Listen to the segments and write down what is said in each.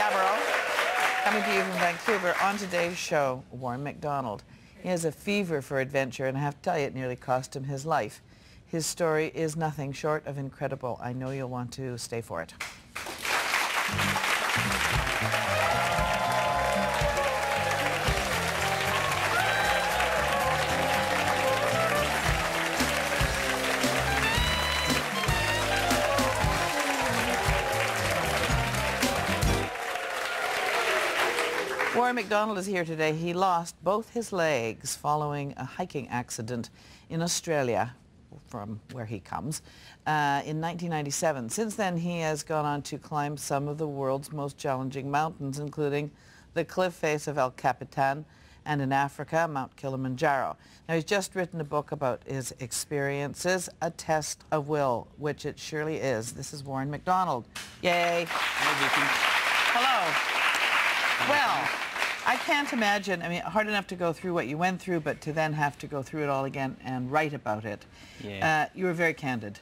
Gabereau, coming to you from Vancouver. On today's show, Warren Macdonald. He has a fever for adventure, and I have to tell you, it nearly cost him his life. His story is nothing short of incredible. I know you'll want to stay for it. Warren Macdonald is here today. He lost both his legs following a hiking accident in Australia, from where he comes, in 1997. Since then, he has gone on to climb some of the world's most challenging mountains, including the cliff face of El Capitan and in Africa, Mount Kilimanjaro. Now, he's just written a book about his experiences, A Test of Will, which it surely is. This is Warren Macdonald. Yay. Hey, Vicki. Hello. Well, I can't imagine, I mean, hard enough to go through what you went through, but to then have to go through it all again and write about it. Yeah. You were very candid.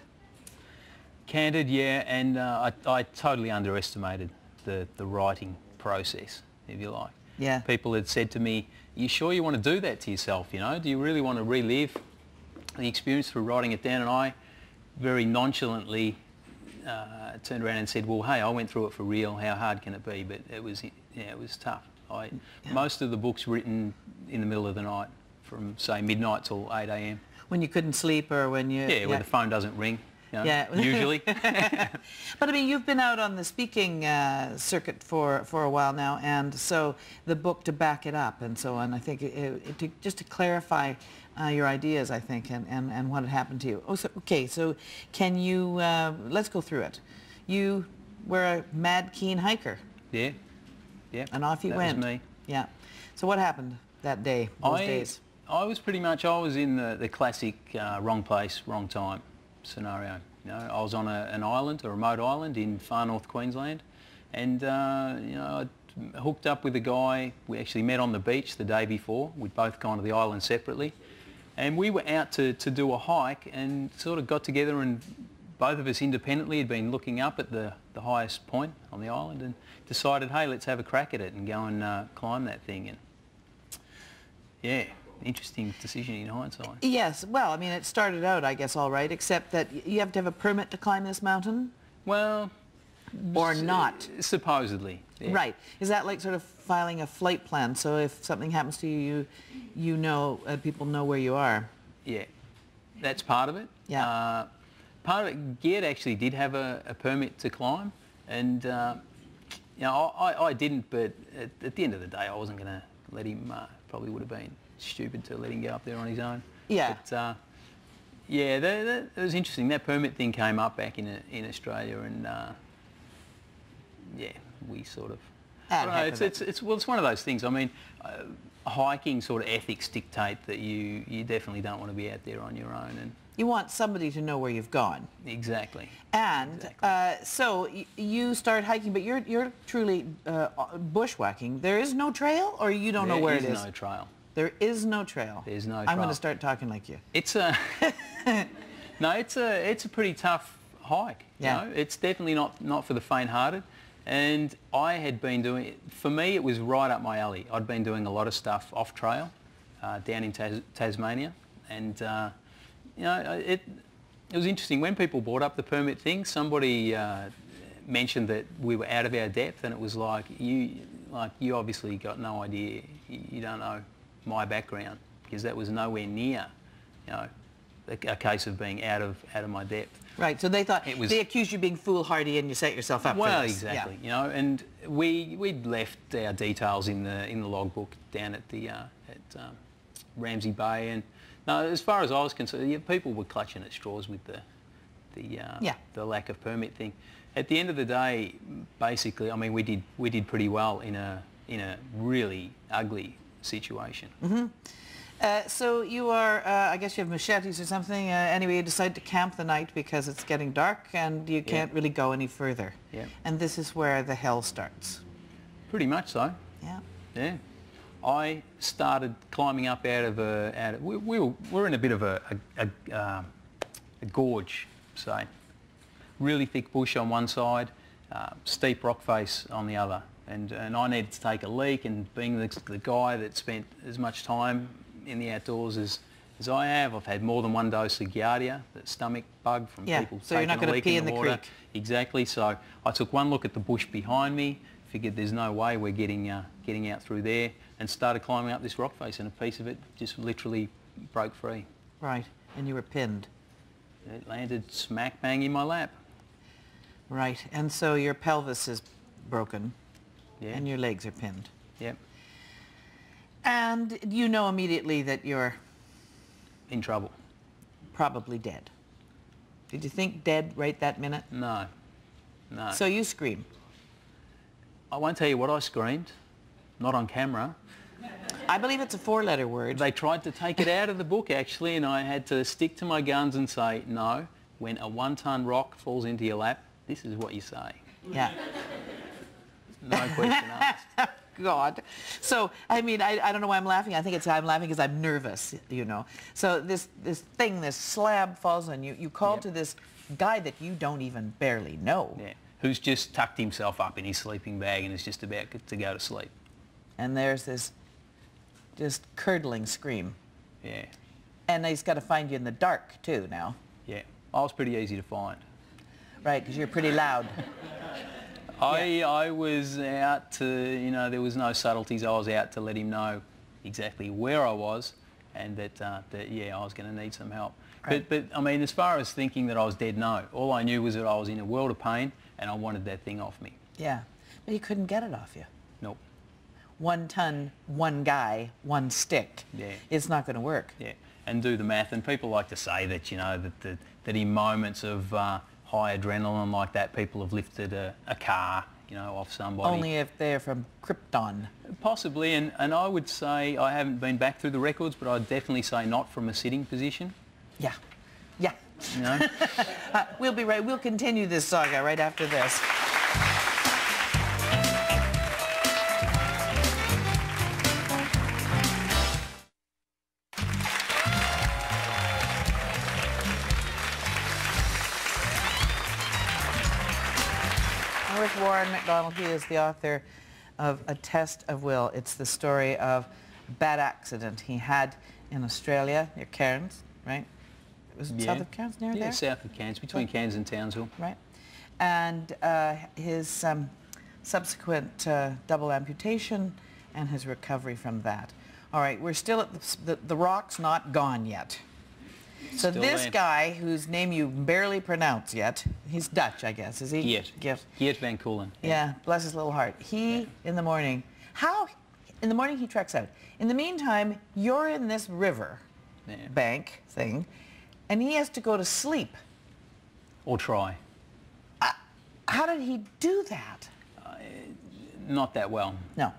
Candid, yeah, and I totally underestimated the writing process, if you like. Yeah. People had said to me, you sure you want to do that to yourself, you know? Do you really want to relive the experience through writing it down? And I very nonchalantly turned around and said, well, hey, I went through it for real. How hard can it be? But it was tough. Most of the book's written in the middle of the night, from say midnight till 8 a.m. When you couldn't sleep, or when you... Yeah, when the phone doesn't ring, you know, usually. But I mean, you've been out on the speaking circuit for a while now, and so the book to back it up and so on, I think, just to clarify your ideas, I think, and what had happened to you. Oh, so, okay, so can you, let's go through it. You were a mad keen hiker. Yeah. Yeah, and off you went. That was me. Yeah. So what happened that day, those days? I was pretty much, I was in the classic wrong place, wrong time scenario. You know, I was on an island, a remote island in far north Queensland, and you know, I hooked up with a guy. We actually met on the beach the day before. We'd both gone to the island separately, and we were out to do a hike, and sort of got together, and both of us independently had been looking up at the highest point on the island and decided, hey, let's have a crack at it and go and climb that thing. And yeah, interesting decision in hindsight. Yes, well, I mean, it started out, I guess, all right, except that you have to have a permit to climb this mountain? Well... Or not? Supposedly, yeah. Right. Is that like sort of filing a flight plan, so if something happens to you, you know, people know where you are? Yeah, that's part of it. Yeah. Part of it, Gerd actually did have a permit to climb, and you know, I didn't, but at the end of the day, I wasn't going to let him. Probably would have been stupid to let him go up there on his own. Yeah. But yeah, that was interesting. That permit thing came up back in Australia, and yeah, we sort of. I don't know, it's one of those things. I mean, hiking sort of ethics dictate that you definitely don't want to be out there on your own, and you want somebody to know where you've gone. Exactly. And so you start hiking, but you're truly bushwhacking. There is no trail, or you don't know where it is? There is no trail. There is no trail. There's no trail. I'm going to start talking like you. It's a no. It's a pretty tough hike. Yeah. You know? It's definitely not for the faint-hearted. And I had been doing it. For me, it was right up my alley. I'd been doing a lot of stuff off trail, down in Tasmania, and you know, it was interesting when people brought up the permit thing. Somebody mentioned that we were out of our depth, and it was like you obviously got no idea. You don't know my background, because that was nowhere near, you know, a case of being out of my depth. Right. So they thought they accused you of being foolhardy, and you set yourself up. Well, for this. exactly. Yeah. You know, and we'd left our details in the logbook down at the Ramsey Bay, and no, as far as I was concerned, yeah, people were clutching at straws with the lack of permit thing. At the end of the day, basically, I mean, we did pretty well in a really ugly situation. Mm-hmm. So you are, I guess you have machetes or something. Anyway, you decide to camp the night because it's getting dark and you can't really go any further. Yeah. And this is where the hell starts. Pretty much so. Yeah. Yeah. I started climbing up out of we're in a bit of a gorge, say. Really thick bush on one side, steep rock face on the other. and I needed to take a leak, and being the guy that spent as much time in the outdoors as I have, I've had more than one dose of Giardia, the stomach bug from people so you're taking not going a to leak pee in the water. creek. Exactly. So I took one look at the bush behind me, figured there's no way we're getting out through there, and started climbing up this rock face, and a piece of it just literally broke free. Right, and you were pinned. It landed smack bang in my lap. Right, and so your pelvis is broken, and your legs are pinned. Yep. And you know immediately that you're In trouble. probably dead. Did you think dead right that minute? No. No. So you scream. I won't tell you what I screamed. Not on camera. I believe it's a 4-letter word. They tried to take it out of the book, actually, and I had to stick to my guns and say, no, when a 1-ton rock falls into your lap, this is what you say. Yeah. No question asked. God. So, I mean, I don't know why I'm laughing. I think I'm laughing because I'm nervous, you know. So this slab falls on you. You call to this guy that you don't even barely know. Yeah. Who's just tucked himself up in his sleeping bag and is just about to go to sleep. And there's this just curdling scream. Yeah. And he's got to find you in the dark, too, now. Yeah. I was pretty easy to find. Right, because you're pretty loud. I was out to, you know, there was no subtleties. I was out to let him know exactly where I was, and that yeah, I was going to need some help. Right. But I mean, as far as thinking that I was dead, no. All I knew was that I was in a world of pain, and I wanted that thing off me. Yeah, but he couldn't get it off you. Nope. 1 ton, 1 guy, 1 stick. Yeah. It's not going to work. Yeah, and do the math. And people like to say that, you know, that in moments of high adrenaline like that, people have lifted a car, you know, off somebody. Only if they're from Krypton. Possibly, and I would say, I haven't been back through the records, but I'd definitely say not from a sitting position. Yeah. Yeah. You know? We'll be right. We'll continue this saga right after this. With Warren Macdonald. He is the author of A Test of Will. It's the story of a bad accident he had in Australia, near Cairns, right? It was south of Cairns, near there? Yeah, south of Cairns, between Cairns and Townsville. Right. And his subsequent double amputation and his recovery from that. All right, we're still at the rock's not gone yet. So Still this there. guy, whose name you barely pronounce yet, he's Dutch, I guess, is he? Geert van Koolen. Yeah, bless his little heart. He, in the morning, in the morning he treks out. In the meantime, you're in this river bank thing, and he has to go to sleep. Or try. How did he do that? Not that well. No.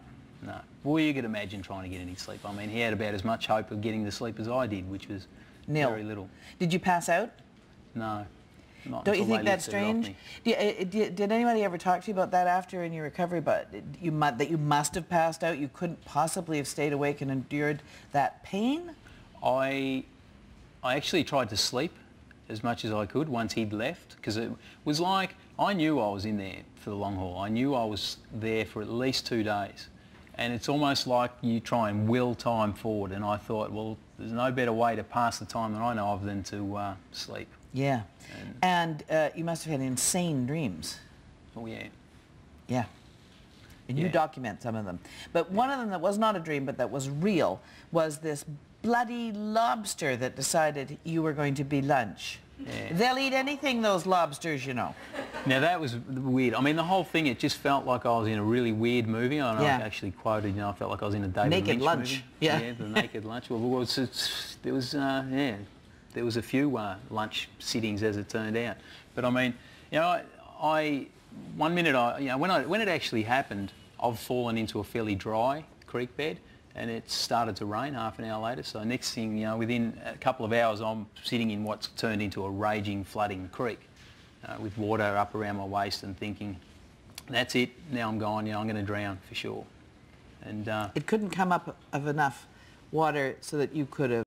No. Well, you could imagine trying to get any sleep. I mean, he had about as much hope of getting to sleep as I did, which was nil. Very little. Did you pass out? No. Not Don't you until think they that's lifted it off strange? me. Did anybody ever talk to you about that after in your recovery? But that you must have passed out. You couldn't possibly have stayed awake and endured that pain. I actually tried to sleep as much as I could once he'd left, because it was like I knew I was in there for the long haul. I knew I was there for at least 2 days. And it's almost like you try and will time forward. And I thought, well, there's no better way to pass the time that I know of than to sleep. Yeah. And you must have had insane dreams. Oh, yeah. Yeah. And you document some of them. But one of them that was not a dream, but that was real, was this bloody lobster that decided you were going to be lunch. Yeah. They'll eat anything, those lobsters, you know. Now, that was weird. I mean, the whole thing, it just felt like I was in a really weird movie. I actually quoted, you know, I felt like I was in a David Naked Lynch Lunch. movie. Yeah. The Naked Lunch. Well, there was a few lunch sittings, as it turned out. But I mean, you know, one minute, you know, when it actually happened, I've fallen into a fairly dry creek bed, and it started to rain half an hour later. So next thing, you know, within a couple of hours, I'm sitting in what's turned into a raging, flooding creek with water up around my waist, and thinking, that's it, now I'm gone, you know, I'm going to drown for sure. And it couldn't come up of enough water so that you could have